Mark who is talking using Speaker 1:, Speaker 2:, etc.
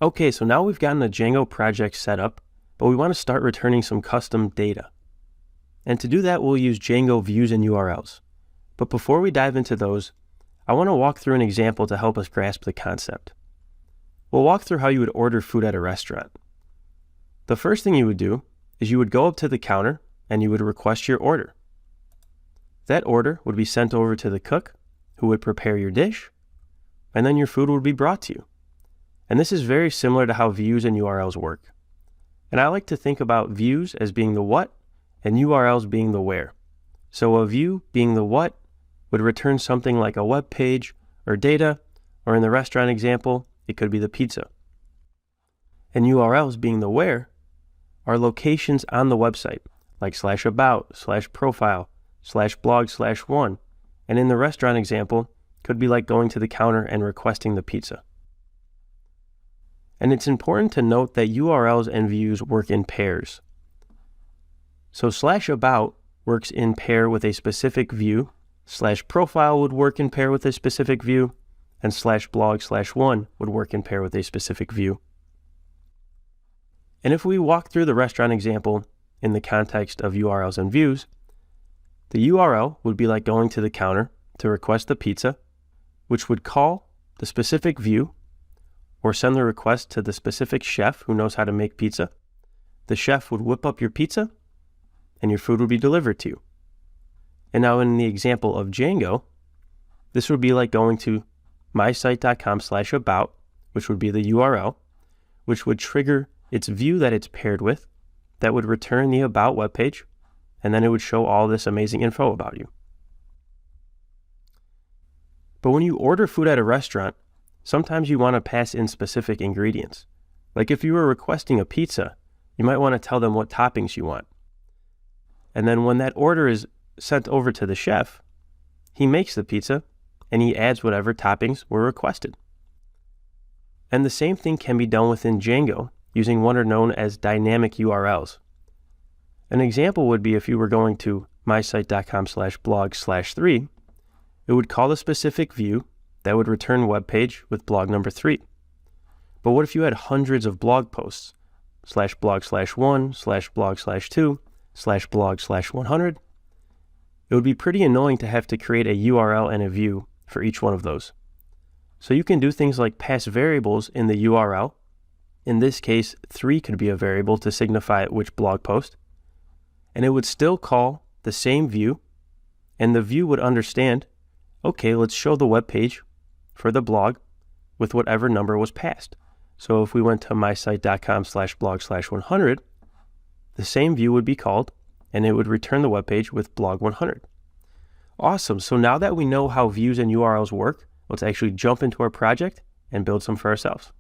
Speaker 1: Okay, so now we've gotten a Django project set up, but we want to start returning some custom data. And to do that, we'll use Django views and URLs. But before we dive into those, I want to walk through an example to help us grasp the concept. We'll walk through how you would order food at a restaurant. The first thing you would do is you would go up to the counter and you would request your order. That order would be sent over to the cook, who would prepare your dish, and then your food would be brought to you. And this is very similar to how views and URLs work. And I like to think about views as being the what and URLs being the where. So a view being the what would return something like a web page or data, or in the restaurant example, it could be the pizza. And URLs being the where are locations on the website, like /about, /profile, /blog, /one. And in the restaurant example, could be like going to the counter and requesting the pizza. And it's important to note that URLs and views work in pairs. So /about works in pair with a specific view, /profile would work in pair with a specific view, and /blog, /one would work in pair with a specific view. And if we walk through the restaurant example in the context of URLs and views, the URL would be like going to the counter to request the pizza, which would call the specific view or send the request to the specific chef who knows how to make pizza. The chef would whip up your pizza and your food would be delivered to you. And now in the example of Django, this would be like going to mysite.com/about, which would be the URL, which would trigger its view that it's paired with, that would return the about webpage, and then it would show all this amazing info about you. But when you order food at a restaurant, sometimes you want to pass in specific ingredients. Like if you were requesting a pizza, you might want to tell them what toppings you want. And then when that order is sent over to the chef, he makes the pizza and he adds whatever toppings were requested. And the same thing can be done within Django using what are known as dynamic URLs. An example would be if you were going to mysite.com/blog/3, it would call the specific view that would return web page with blog number 3. But what if you had hundreds of blog posts, /blog/1, /blog/2, /blog/100? It would be pretty annoying to have to create a URL and a view for each one of those. So you can do things like pass variables in the URL. In this case, 3 could be a variable to signify which blog post. And it would still call the same view, and the view would understand, okay, let's show the web page for the blog with whatever number was passed. So if we went to mysite.com/blog/100, the same view would be called, and it would return the web page with blog 100. Awesome. So now that we know how views and URLs work, let's actually jump into our project and build some for ourselves.